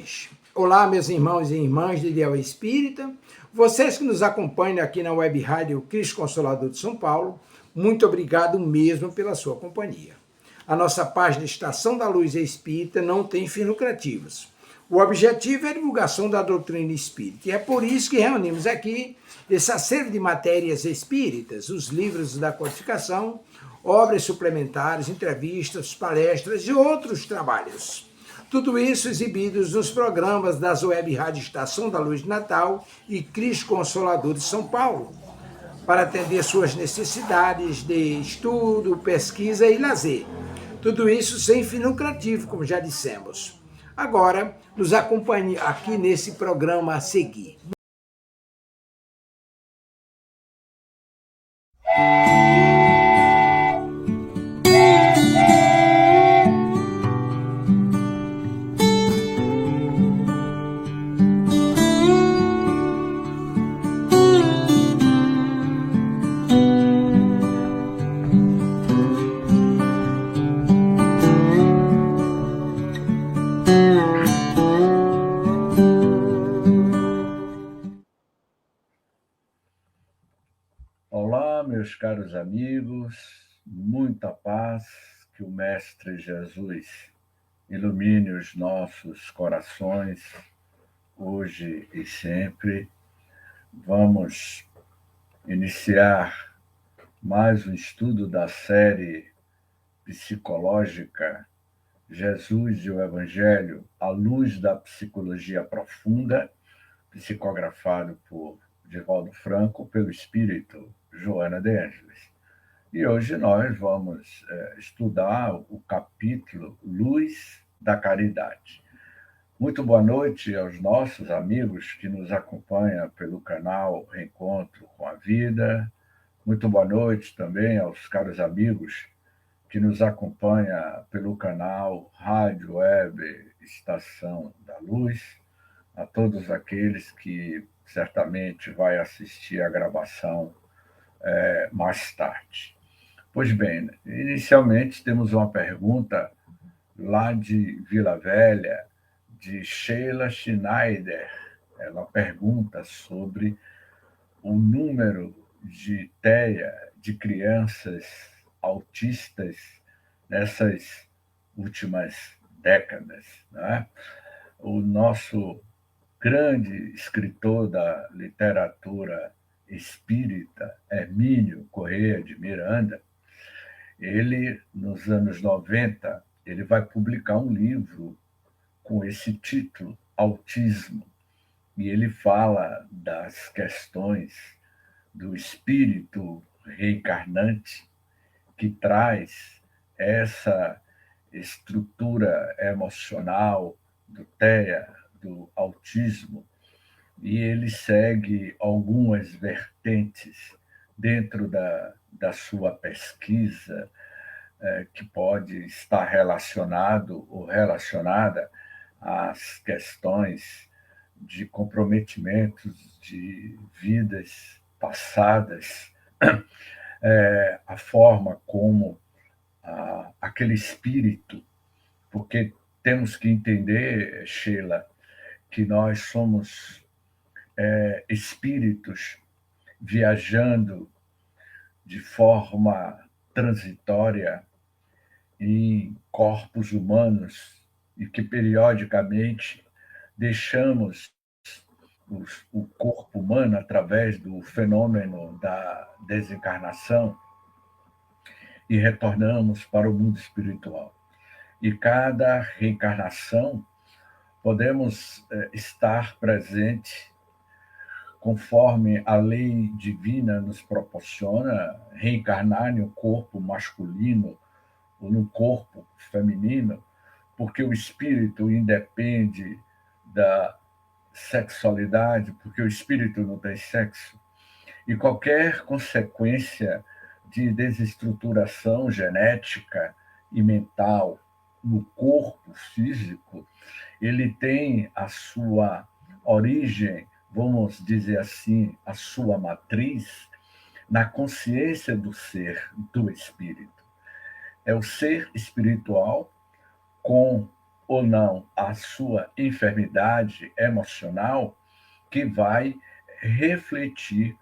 10. Olá, meus irmãos e irmãs de Ideal Espírita, vocês que nos acompanham aqui na Web Rádio Cristo Consolador de São Paulo, muito obrigado mesmo pela sua companhia. A nossa página Estação da Luz Espírita não tem fins lucrativos. O objetivo é a divulgação da doutrina espírita, e é por isso que reunimos aqui esse acervo de matérias espíritas, os livros da codificação, obras suplementares, entrevistas, palestras e outros trabalhos. Tudo isso exibidos nos programas das Web Rádio Estação da Luz de Natal e Cristo Consolador de São Paulo, para atender suas necessidades de estudo, pesquisa e lazer. Tudo isso sem fim lucrativo, como já dissemos. Agora, nos acompanhe aqui nesse programa a seguir. Olá, meus caros amigos, muita paz, que o Mestre Jesus ilumine os nossos corações, hoje e sempre. Vamos iniciar mais um estudo da série psicológica Jesus e o Evangelho à luz da psicologia profunda, psicografado por Divaldo Franco, pelo espírito Joana de Ângeles. E hoje nós vamos estudar o capítulo Luz da Caridade. Muito boa noite aos nossos amigos que nos acompanham pelo canal Reencontro com a Vida. Muito boa noite também aos caros amigos que nos acompanham pelo canal Rádio Web Estação da Luz, a todos aqueles que certamente vai assistir a gravação mais tarde. Pois bem, inicialmente temos uma pergunta lá de Vila Velha, de Sheila Schneider. Ela pergunta sobre o número de TEA de crianças autistas nessas últimas décadas, né? O nosso grande escritor da literatura espírita, Hermínio Corrêa de Miranda, ele, nos anos 90, ele vai publicar um livro com esse título, Autismo, e ele fala das questões do espírito reencarnante que traz essa estrutura emocional do TEA, do autismo, e ele segue algumas vertentes dentro da sua pesquisa que pode estar relacionado ou relacionada às questões de comprometimentos de vidas passadas, a forma como aquele espírito, porque temos que entender, Sheila, que nós somos espíritos viajando de forma transitória em corpos humanos e que periodicamente deixamos o corpo humano através do fenômeno da desencarnação e retornamos para o mundo espiritual. E cada reencarnação podemos estar presente conforme a lei divina nos proporciona, reencarnar em um corpo masculino ou no corpo feminino, porque o espírito independe da sexualidade, porque o espírito não tem sexo, e qualquer consequência de desestruturação genética e mental no corpo físico, ele tem a sua origem, vamos dizer assim, a sua matriz na consciência do ser, do espírito. É o ser espiritual com ou não a sua enfermidade emocional que vai refletir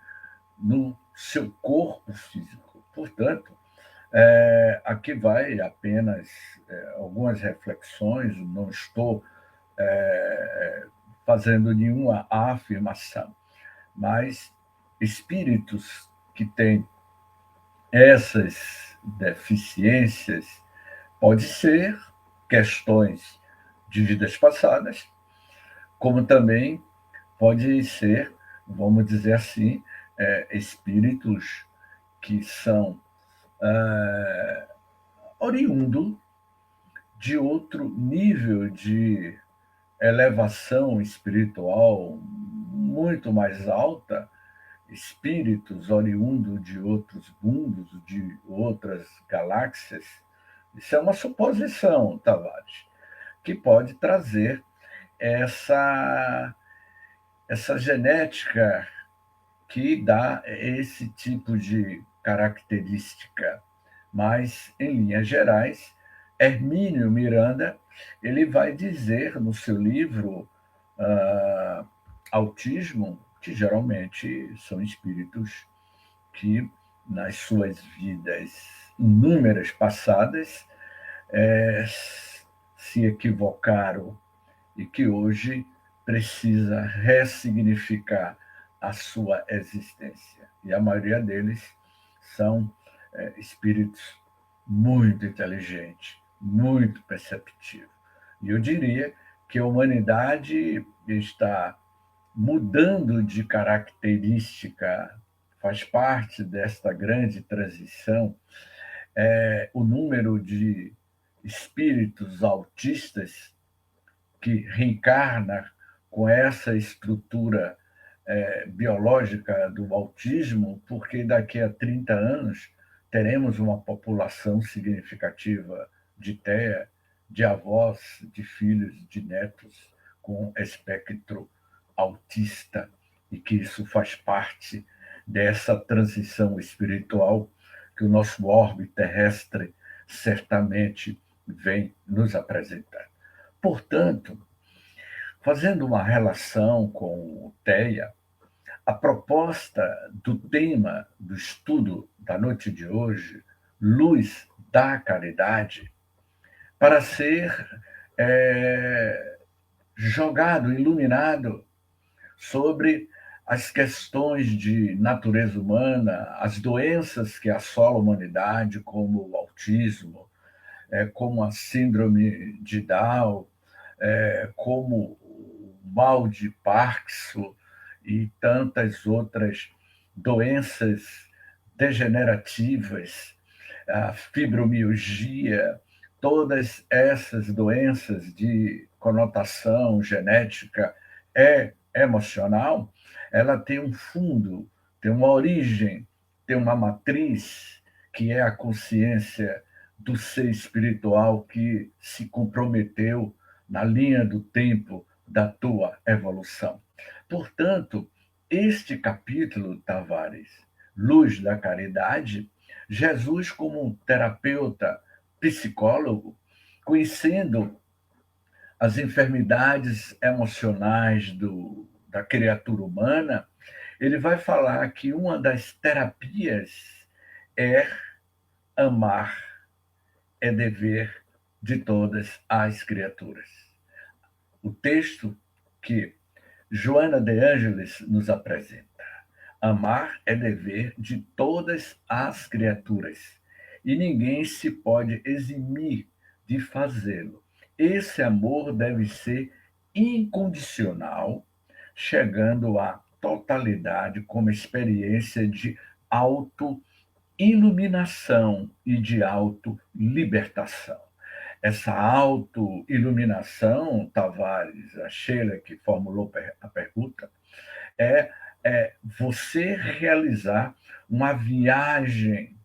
no seu corpo físico. Portanto, aqui vai apenas algumas reflexões, não estou fazendo nenhuma afirmação, mas espíritos que têm essas deficiências pode ser questões de vidas passadas, como também pode ser, vamos dizer assim, espíritos que são oriundos de outro nível de elevação espiritual muito mais alta, espíritos oriundos de outros mundos, de outras galáxias. Isso é uma suposição, Tavares, que pode trazer essa, essa genética que dá esse tipo de característica. Mas, em linhas gerais, Hermínio Miranda ele vai dizer no seu livro Autismo que geralmente são espíritos que, nas suas vidas inúmeras passadas, se equivocaram e que hoje precisa ressignificar a sua existência. E a maioria deles são espíritos muito inteligentes, muito perceptivos. E eu diria que a humanidade está mudando de característica, faz parte desta grande transição, o número de espíritos autistas que reencarna com essa estrutura biológica do autismo, porque daqui a 30 anos teremos uma população significativa de TEA, de avós, de filhos, de netos com espectro autista, e que isso faz parte dessa transição espiritual que o nosso orbe terrestre certamente vem nos apresentar. Portanto, fazendo uma relação com o TEA, a proposta do tema do estudo da noite de hoje, Luz da Caridade, para ser jogado, iluminado sobre as questões de natureza humana, as doenças que assolam a humanidade, como o autismo, como a síndrome de Down, como o mal de Parkinson e tantas outras doenças degenerativas, a fibromialgia, todas essas doenças de conotação genética emocional, ela tem um fundo, tem uma origem, tem uma matriz, que é a consciência do ser espiritual que se comprometeu na linha do tempo da tua evolução. Portanto, este capítulo, Tavares, Luz da Caridade, Jesus como um terapeuta, psicólogo, conhecendo as enfermidades emocionais da criatura humana, ele vai falar que uma das terapias é amar, é dever de todas as criaturas. O texto que Joana de Ângeles nos apresenta. Amar é dever de todas as criaturas, e ninguém se pode eximir de fazê-lo. Esse amor deve ser incondicional, chegando à totalidade como experiência de auto-iluminação e de auto-libertação. Essa auto-iluminação, Tavares, a Sheila que formulou a pergunta, é você realizar uma viagem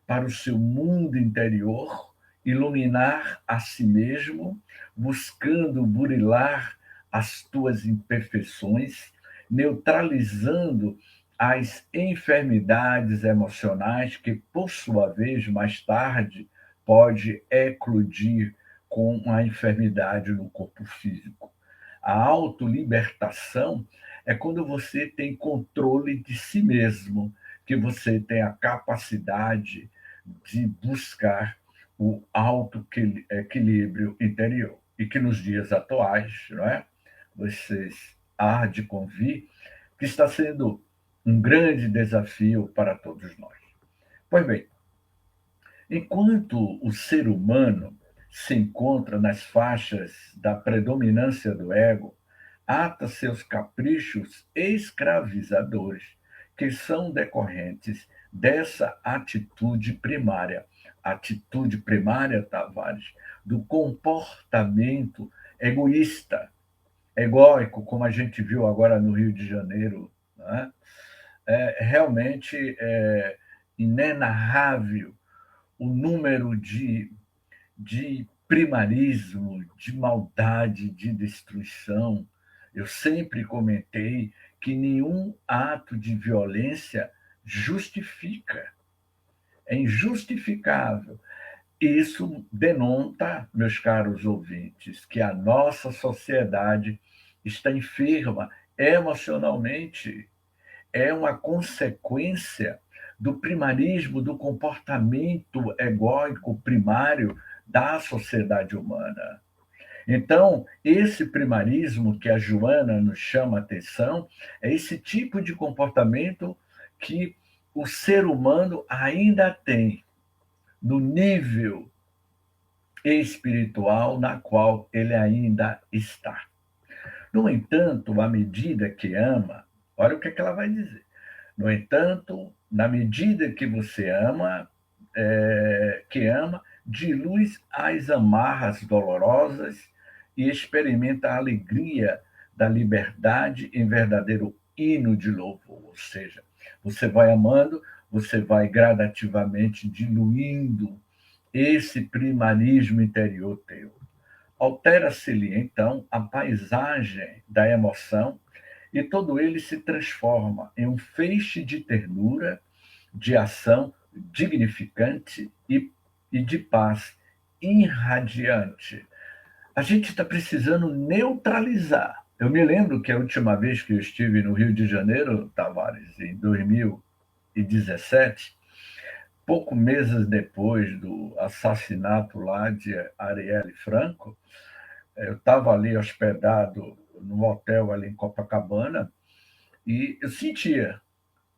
para o seu mundo interior, iluminar a si mesmo, buscando burilar as tuas imperfeições, neutralizando as enfermidades emocionais que, por sua vez, mais tarde, pode eclodir com a enfermidade no corpo físico. A autolibertação é quando você tem controle de si mesmo, que você tem a capacidade de buscar o autoequilíbrio interior. E que nos dias atuais, não é? Vocês há de convir que está sendo um grande desafio para todos nós. Pois bem, enquanto o ser humano se encontra nas faixas da predominância do ego, ata seus caprichos escravizadores, que são decorrentes dessa atitude primária. Atitude primária, Tavares, do comportamento egoísta, egóico, como a gente viu agora no Rio de Janeiro, né? Realmente inenarrável o número de primarismo, de maldade, de destruição. Eu sempre comentei que nenhum ato de violência justifica, é injustificável. Isso denota, meus caros ouvintes, que a nossa sociedade está enferma emocionalmente. É uma consequência do primarismo, do comportamento egóico primário da sociedade humana. Então, esse primarismo que a Joana nos chama a atenção é esse tipo de comportamento que o ser humano ainda tem no nível espiritual na qual ele ainda está. No entanto, à medida que ama, olha o que ela vai dizer. No entanto, na medida que você ama, dilui as amarras dolorosas e experimenta a alegria da liberdade em verdadeiro hino de louvor. Ou seja, você vai amando, você vai gradativamente diluindo esse primarismo interior teu. Altera-se-lhe, então, a paisagem da emoção e todo ele se transforma em um feixe de ternura, de ação dignificante e de paz irradiante. A gente está precisando neutralizar. Eu me lembro que a última vez que eu estive no Rio de Janeiro, Tavares, em 2017, poucos meses depois do assassinato lá de Arielle Franco, eu estava ali hospedado num hotel ali em Copacabana e eu sentia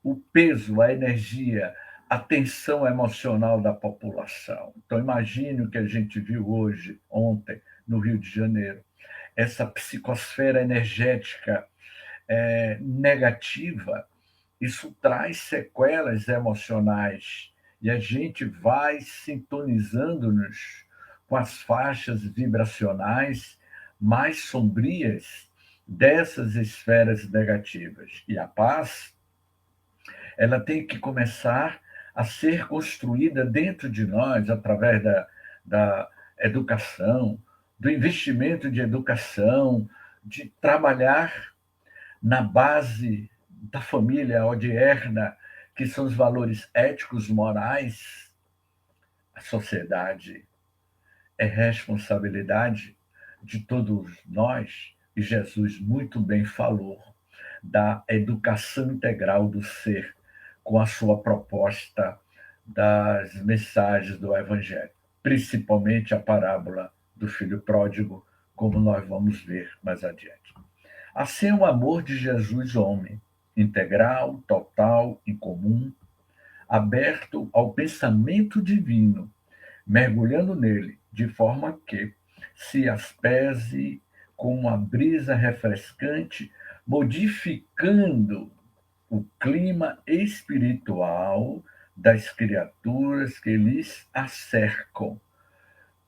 o peso, a energia, a tensão emocional da população. Então, imagine o que a gente viu hoje, ontem, no Rio de Janeiro. Essa psicosfera energética negativa, isso traz sequelas emocionais e a gente vai sintonizando-nos com as faixas vibracionais mais sombrias dessas esferas negativas. E a paz, ela tem que começar a ser construída dentro de nós através da educação, do investimento de educação, de trabalhar na base da família odierna, que são os valores éticos, morais. A sociedade é responsabilidade de todos nós, e Jesus muito bem falou da educação integral do ser, com a sua proposta das mensagens do Evangelho, principalmente a parábola do filho pródigo, como nós vamos ver mais adiante. Assim, o amor de Jesus, homem, integral, total, incomum, aberto ao pensamento divino, mergulhando nele, de forma que se aspese como uma brisa refrescante, modificando o clima espiritual das criaturas que lhes acercam.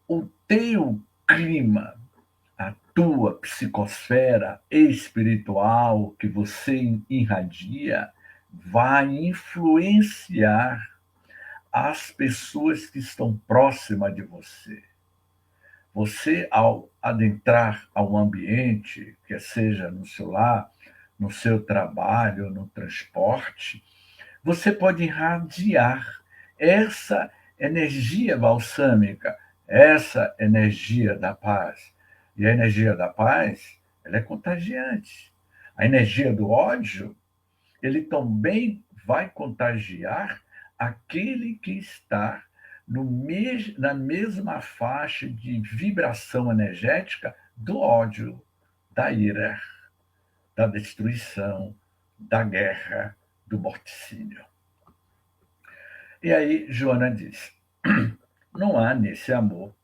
O teu clima, a tua psicosfera espiritual que você irradia, vai influenciar as pessoas que estão próximas de você. Você, ao adentrar ao ambiente, quer seja no seu lar, no seu trabalho, no transporte, você pode irradiar essa energia balsâmica, essa energia da paz. E a energia da paz, ela é contagiante. A energia do ódio, ele também vai contagiar aquele que está na mesma faixa de vibração energética do ódio, da ira, da destruição, da guerra, do morticínio. E aí Joana diz: não há nesse amor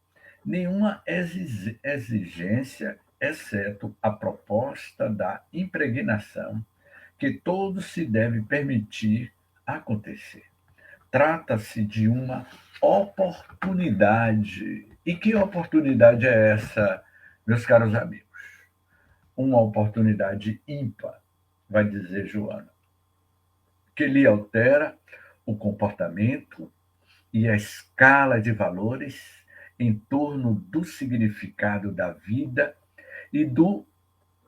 nenhuma exigência, exceto a proposta da impregnação, que todo se deve permitir acontecer. Trata-se de uma oportunidade. E que oportunidade é essa, meus caros amigos? Uma oportunidade ímpar, vai dizer Joana, que lhe altera o comportamento e a escala de valores em torno do significado da vida e do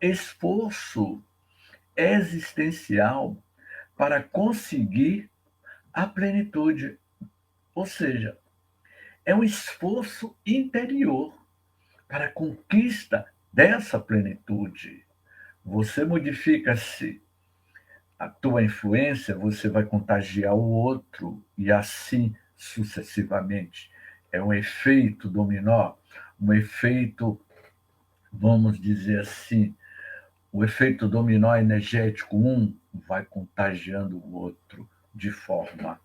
esforço existencial para conseguir a plenitude. Ou seja, é um esforço interior para a conquista dessa plenitude. Você modifica-se, a tua influência, você vai contagiar o outro e assim sucessivamente. É um efeito dominó, um efeito, vamos dizer assim, o efeito dominó energético, um vai contagiando o outro de forma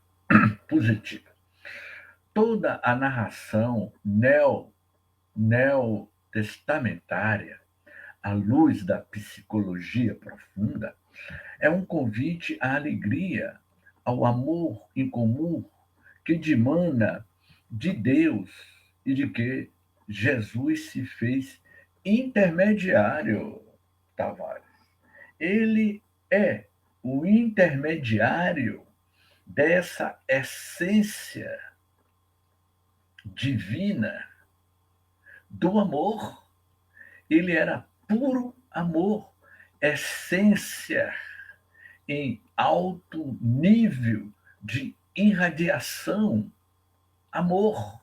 positiva. Toda a narração neotestamentária, à luz da psicologia profunda, é um convite à alegria, ao amor em comum que dimana de Deus e de que Jesus se fez intermediário, Tavares. Ele é o intermediário dessa essência divina do amor. Ele era puro amor, essência em alto nível de irradiação, amor,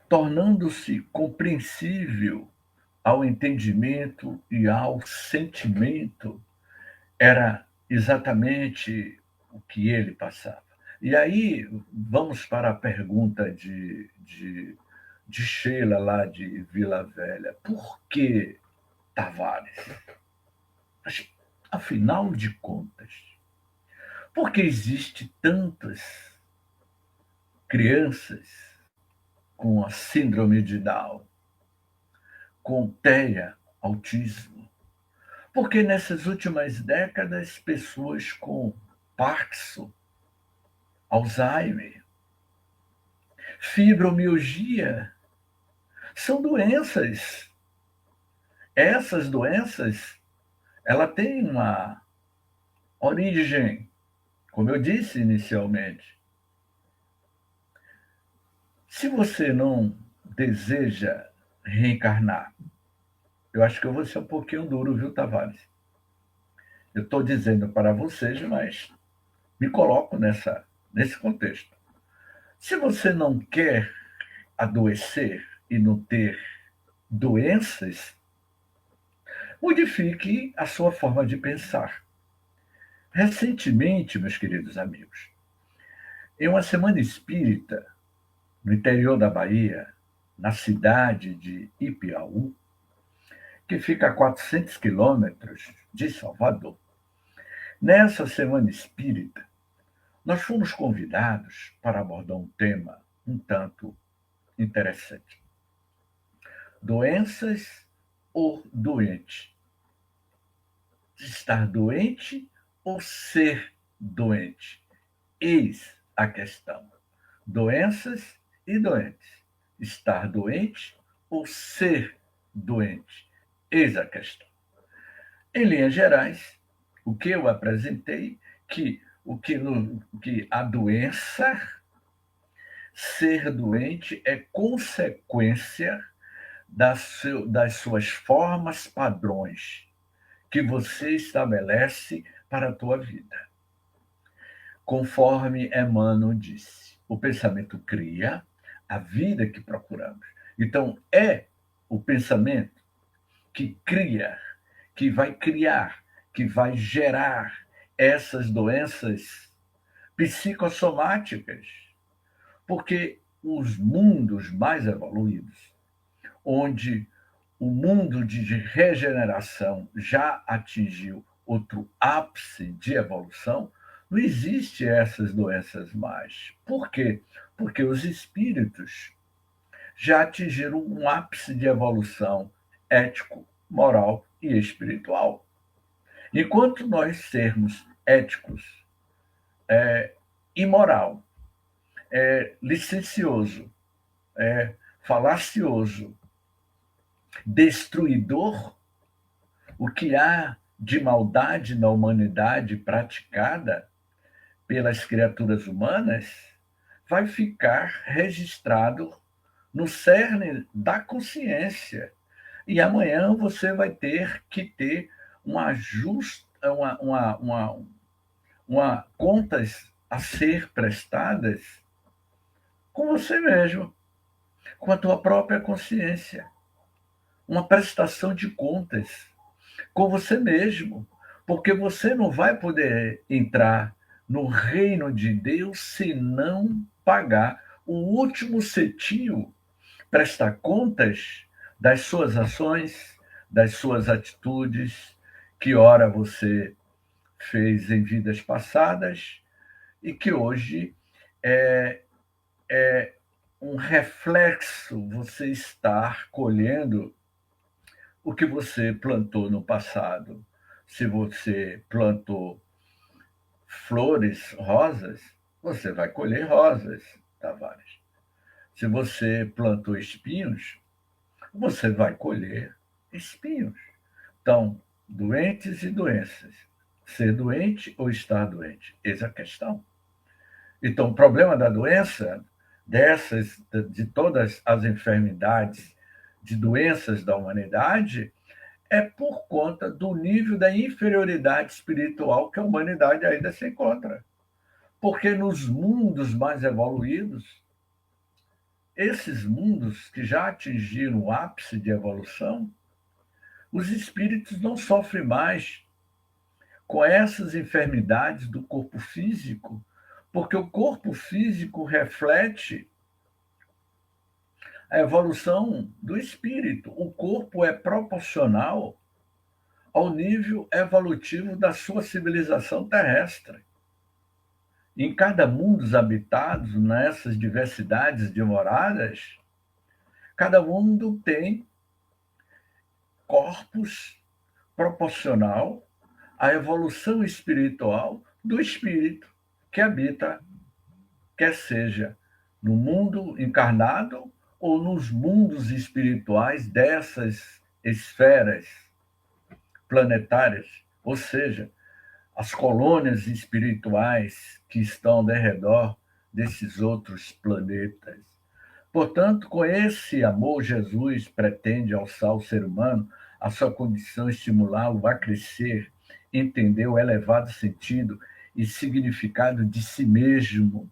tornando-se compreensível ao entendimento e ao sentimento. Era exatamente o que ele passava. E aí, vamos para a pergunta de Sheila, lá de Vila Velha. Por que Tavares? Mas, afinal de contas, por que existe tantas crianças com a síndrome de Down, com TEA, autismo? Porque nessas últimas décadas, pessoas com Parkinson, Alzheimer, fibromialgia, são doenças. Essas doenças, ela tem uma origem, como eu disse inicialmente. Se você não deseja reencarnar, eu acho que eu vou ser um pouquinho duro, viu, Tavares? Eu estou dizendo para vocês, mas me coloco nesse contexto. Se você não quer adoecer e não ter doenças, modifique a sua forma de pensar. Recentemente, meus queridos amigos, em uma semana espírita, no interior da Bahia, na cidade de Ipiaú, que fica a 400 quilômetros de Salvador, nessa semana espírita, nós fomos convidados para abordar um tema um tanto interessante. Doenças ou doente? Estar doente ou ser doente? Eis a questão. Doenças e doentes. Estar doente ou ser doente? Eis a questão. Em linhas gerais, o que eu apresentei, que a doença, ser doente, é consequência das suas formas padrões que você estabelece para a tua vida. Conforme Emmanuel disse, o pensamento cria, a vida que procuramos. Então, é o pensamento que cria, que vai criar, que vai gerar essas doenças psicossomáticas, porque os mundos mais evoluídos, onde o mundo de regeneração já atingiu outro ápice de evolução, não existe essas doenças mais. Por quê? Porque os espíritos já atingiram um ápice de evolução ético, moral e espiritual. Enquanto nós sermos éticos, imoral, licencioso, falacioso, destruidor, o que há de maldade na humanidade praticada pelas criaturas humanas vai ficar registrado no cerne da consciência. E amanhã você vai ter que ter uma contas a ser prestadas com você mesmo, com a tua própria consciência. Uma prestação de contas com você mesmo, porque você não vai poder entrar no reino de Deus se não pagar o último cetil, prestar contas das suas ações, das suas atitudes, que ora você fez em vidas passadas e que hoje é um reflexo você estar colhendo o que você plantou no passado. Se você plantou flores, rosas, você vai colher rosas, Tavares. Se você plantou espinhos, você vai colher espinhos. Então, doentes e doenças. Ser doente ou estar doente? Essa é a questão. Então, o problema da doença, de todas as enfermidades, de doenças da humanidade, é por conta do nível da inferioridade espiritual que a humanidade ainda se encontra. Porque nos mundos mais evoluídos, esses mundos que já atingiram o ápice de evolução, os espíritos não sofrem mais com essas enfermidades do corpo físico, porque o corpo físico reflete a evolução do espírito. O corpo é proporcional ao nível evolutivo da sua civilização terrestre. Em cada mundo dos habitados, nessas diversidades de moradas, cada mundo tem corpos proporcional à evolução espiritual do espírito que habita, quer seja no mundo encarnado ou nos mundos espirituais dessas esferas planetárias, ou seja, as colônias espirituais que estão ao redor desses outros planetas. Portanto, com esse amor, Jesus pretende alçar o ser humano à sua condição, estimulá-lo a crescer, entender o elevado sentido e significado de si mesmo,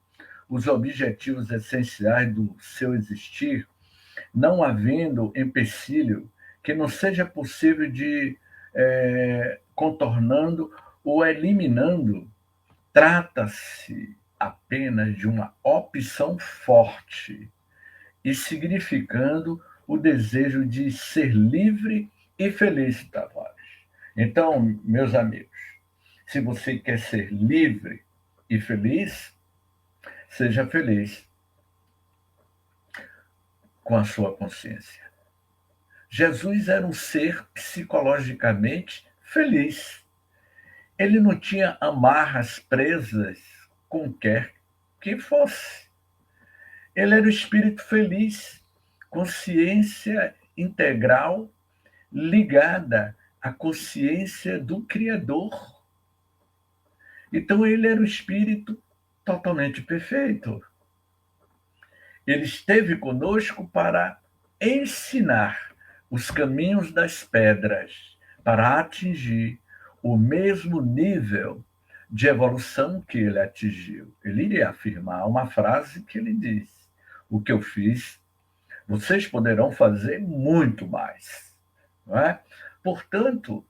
os objetivos essenciais do seu existir, não havendo empecilho que não seja possível de contornando ou eliminando. Trata-se apenas de uma opção forte e significando o desejo de ser livre e feliz, Tavares. Então, meus amigos, se você quer ser livre e feliz, seja feliz com a sua consciência. Jesus era um ser psicologicamente feliz. Ele não tinha amarras presas com quer que fosse. Ele era o espírito feliz, consciência integral ligada à consciência do Criador. Então, ele era o espírito totalmente perfeito. Ele esteve conosco para ensinar os caminhos das pedras, para atingir o mesmo nível de evolução que ele atingiu. Ele iria afirmar uma frase que ele diz: o que eu fiz, vocês poderão fazer muito mais. Não é? Portanto,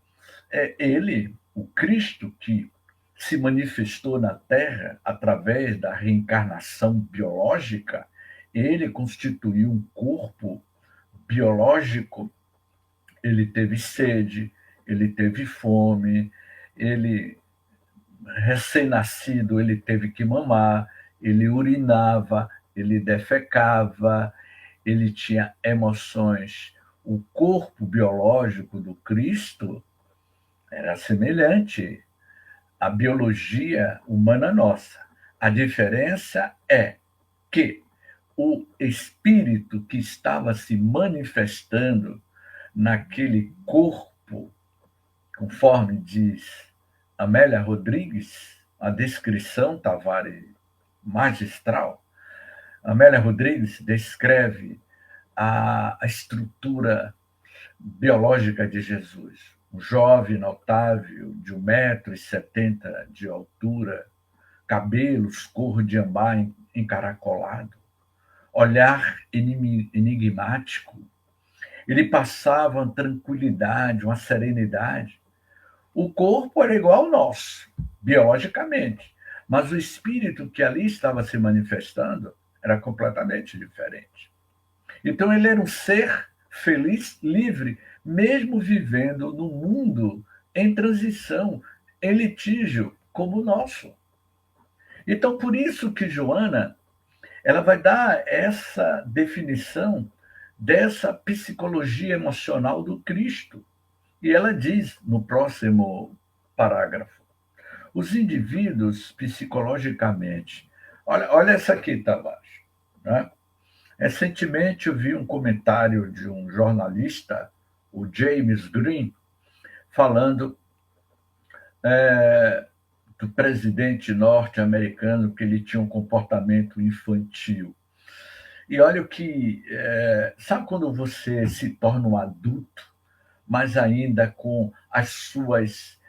é ele, o Cristo, que se manifestou na Terra através da reencarnação biológica, ele constituiu um corpo biológico, ele teve sede, ele teve fome, ele, recém-nascido, ele teve que mamar, ele urinava, ele defecava, ele tinha emoções. O corpo biológico do Cristo era semelhante à biologia humana nossa. A diferença é que o espírito que estava se manifestando naquele corpo, conforme diz Amélia Rodrigues, a descrição, Tavares, magistral. Amélia Rodrigues descreve a estrutura biológica de Jesus. Um jovem notável de 1,70 m de altura, cabelos cor de ambar encaracolado, olhar enigmático. Ele passava uma tranquilidade, uma serenidade. O corpo era igual ao nosso, biologicamente, mas o espírito que ali estava se manifestando era completamente diferente. Então ele era um ser feliz, livre, mesmo vivendo num mundo em transição, em litígio como o nosso. Então, por isso que Joana, ela vai dar essa definição dessa psicologia emocional do Cristo. E ela diz no próximo parágrafo: os indivíduos psicologicamente. Olha essa aqui, Tavares. Né? Recentemente eu vi um comentário de um jornalista, o James Green, falando do presidente norte-americano, que ele tinha um comportamento infantil. E olha o que. Sabe quando você se torna um adulto, mas ainda com as suas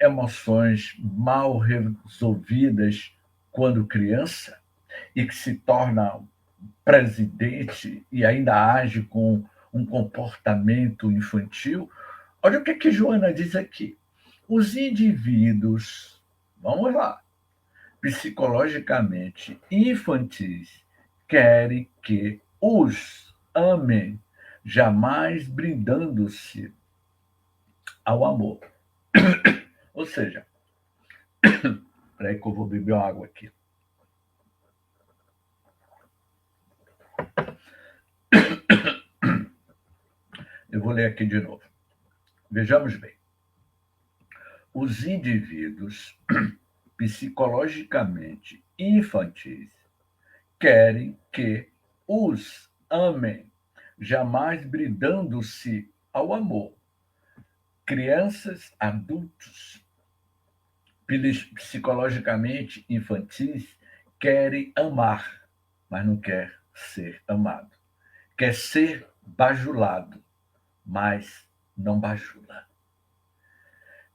emoções mal resolvidas quando criança, e que se torna presidente e ainda age com um comportamento infantil? Olha o que Joana diz aqui. Os indivíduos, vamos lá, psicologicamente infantis, querem que os amem, jamais brindando-se ao amor. Ou seja, peraí que eu vou beber uma água aqui. Eu vou ler aqui de novo. Vejamos bem. Os indivíduos psicologicamente infantis querem que os amem, jamais brindando-se ao amor. Crianças, adultos psicologicamente infantis querem amar, mas não quer ser amado. Quer ser bajulado, mas não bajula.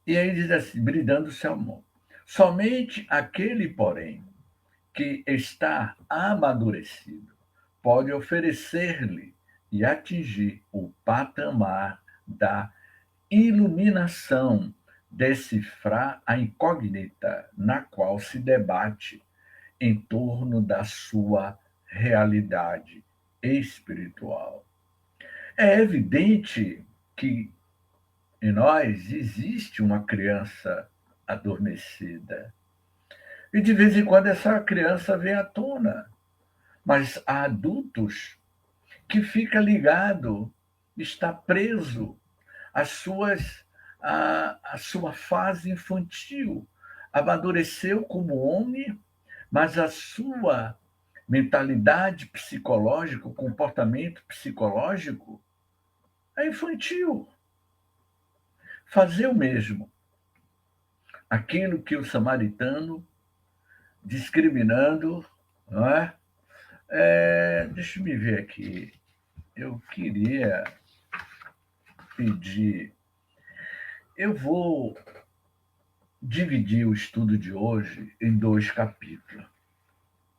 E aí diz assim, brindando-se ao amor. Somente aquele, porém, que está amadurecido pode oferecer-lhe e atingir o patamar da iluminação, decifrar a incógnita na qual se debate em torno da sua realidade espiritual. É evidente que em nós existe uma criança adormecida. E de vez em quando essa criança vem à tona. Mas há adultos que fica ligado, está preso à sua fase infantil. Amadureceu como homem, mas a sua mentalidade psicológica, o comportamento psicológico é infantil. Fazer o mesmo, aquilo que o samaritano, discriminando, não é? Deixa eu me ver aqui. Eu queria pedir. Eu vou dividir o estudo de hoje em 2 capítulos.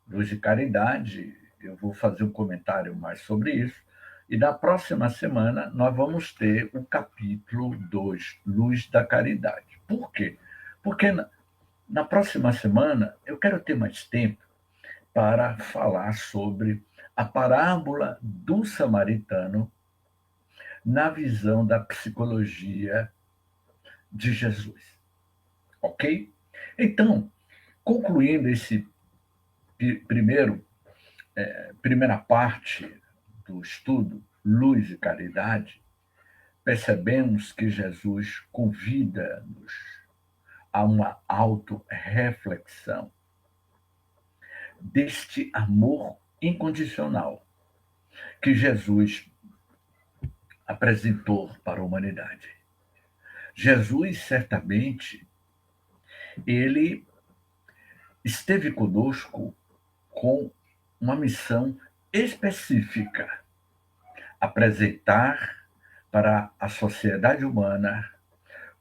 2 de caridade eu vou fazer um comentário mais sobre isso. E na próxima semana nós vamos ter o capítulo 2, Luz da Caridade. Por quê? Porque na próxima semana eu quero ter mais tempo para falar sobre a parábola do samaritano na visão da psicologia de Jesus. Ok? Então, concluindo esse primeira parte do estudo, Luz e Caridade, percebemos que Jesus convida-nos a uma autorreflexão deste amor incondicional que Jesus apresentou para a humanidade. Jesus, certamente, ele esteve conosco com uma missão específica: apresentar para a sociedade humana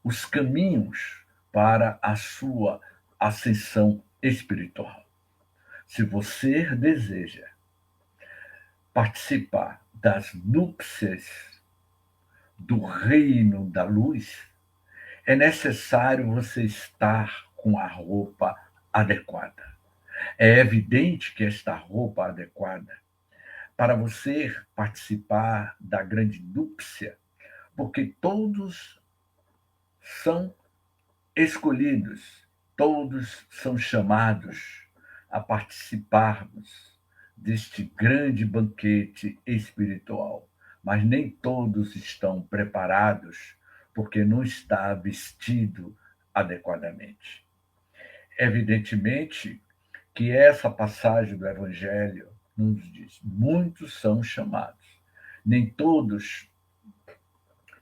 os caminhos para a sua ascensão espiritual. Se você deseja participar das núpcias do reino da luz, é necessário você estar com a roupa adequada. É evidente que esta roupa adequada para você participar da grande núpcia, porque todos são escolhidos, todos são chamados a participarmos deste grande banquete espiritual, mas nem todos estão preparados porque não está vestido adequadamente. Evidentemente que essa passagem do Evangelho nos diz: muitos são chamados, nem todos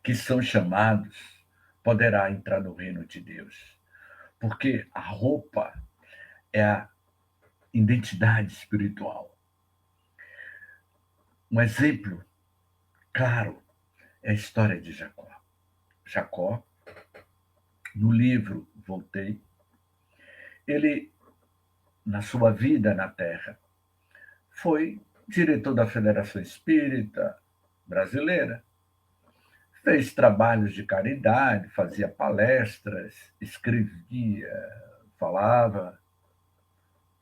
que são chamados poderá entrar no reino de Deus, porque a roupa é a identidade espiritual. Um exemplo claro é a história de Jacó. Jacó, no livro Voltei, ele, na sua vida na Terra, foi diretor da Federação Espírita Brasileira, fez trabalhos de caridade, fazia palestras, escrevia, falava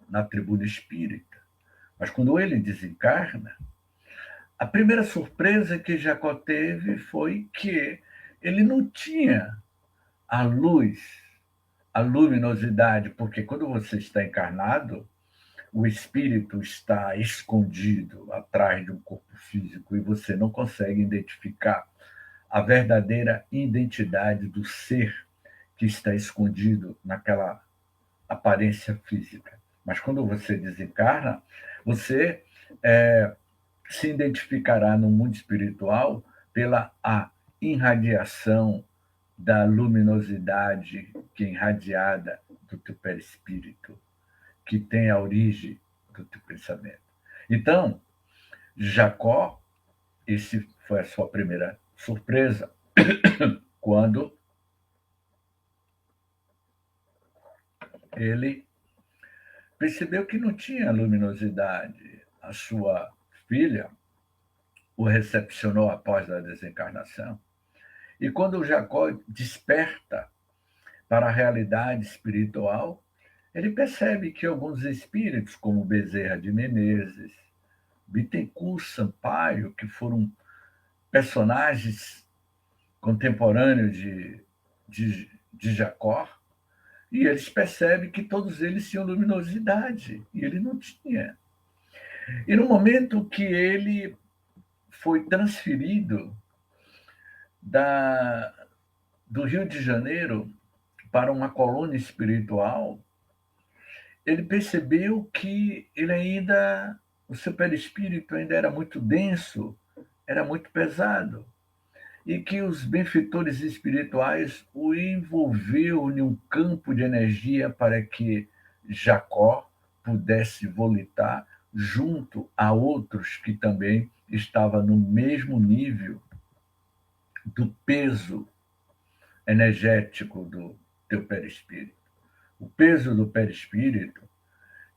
na tribuna espírita. Mas quando ele desencarna, a primeira surpresa que Jacó teve foi que ele não tinha a luz, a luminosidade, porque quando você está encarnado, o espírito está escondido atrás de um corpo físico e você não consegue identificar a verdadeira identidade do ser que está escondido naquela aparência física. Mas quando você desencarna, você se identificará no mundo espiritual pela a irradiação da luminosidade que é irradiada do teu perispírito, que tem a origem do teu pensamento. Então, Jacó, esse foi a sua primeira surpresa, quando ele percebeu que não tinha luminosidade. A sua filha o recepcionou após a desencarnação. E quando o Jacó desperta para a realidade espiritual, ele percebe que alguns espíritos, como Bezerra de Menezes, Bittencourt Sampaio, que foram personagens contemporâneos de Jacó, e eles percebem que todos eles tinham luminosidade, e ele não tinha. E no momento que ele foi transferido do Rio de Janeiro para uma colônia espiritual, ele percebeu que o seu perispírito ainda era muito denso, era muito pesado, e que os benfeitores espirituais o envolveu em um campo de energia para que Jacó pudesse volitar junto a outros que também estavam no mesmo nível do peso energético do teu perispírito. O peso do perispírito,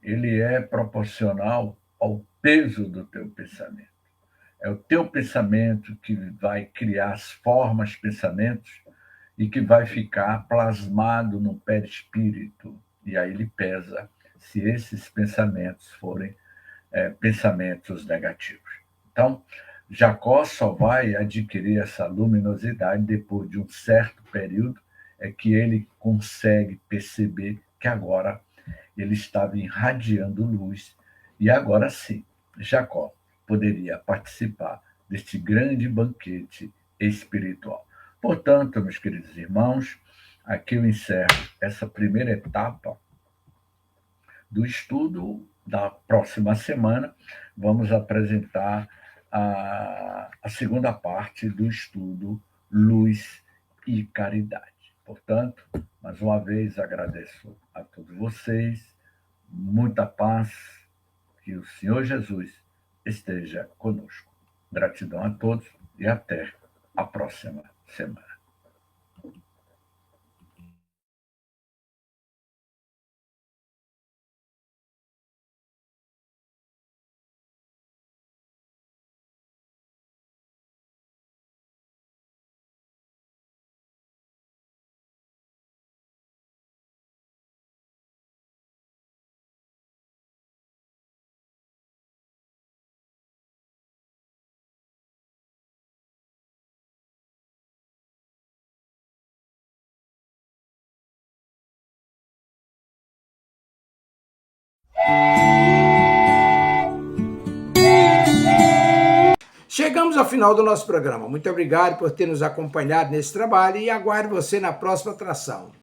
ele é proporcional ao peso do teu pensamento. É o teu pensamento que vai criar as formas, pensamentos, e que vai ficar plasmado no perispírito. E aí ele pesa se esses pensamentos forem pensamentos negativos. Então, Jacó só vai adquirir essa luminosidade depois de um certo período, é que ele consegue perceber que agora ele estava irradiando luz, e agora sim, Jacó poderia participar deste grande banquete espiritual. Portanto, meus queridos irmãos, aqui eu encerro essa primeira etapa do estudo. Da próxima semana, vamos apresentar a segunda parte do estudo Luz e Caridade. Portanto, mais uma vez agradeço a todos vocês, muita paz, que o Senhor Jesus esteja conosco. Gratidão a todos e até a próxima semana. Chegamos ao final do nosso programa. Muito obrigado por ter nos acompanhado nesse trabalho e aguardo você na próxima atração.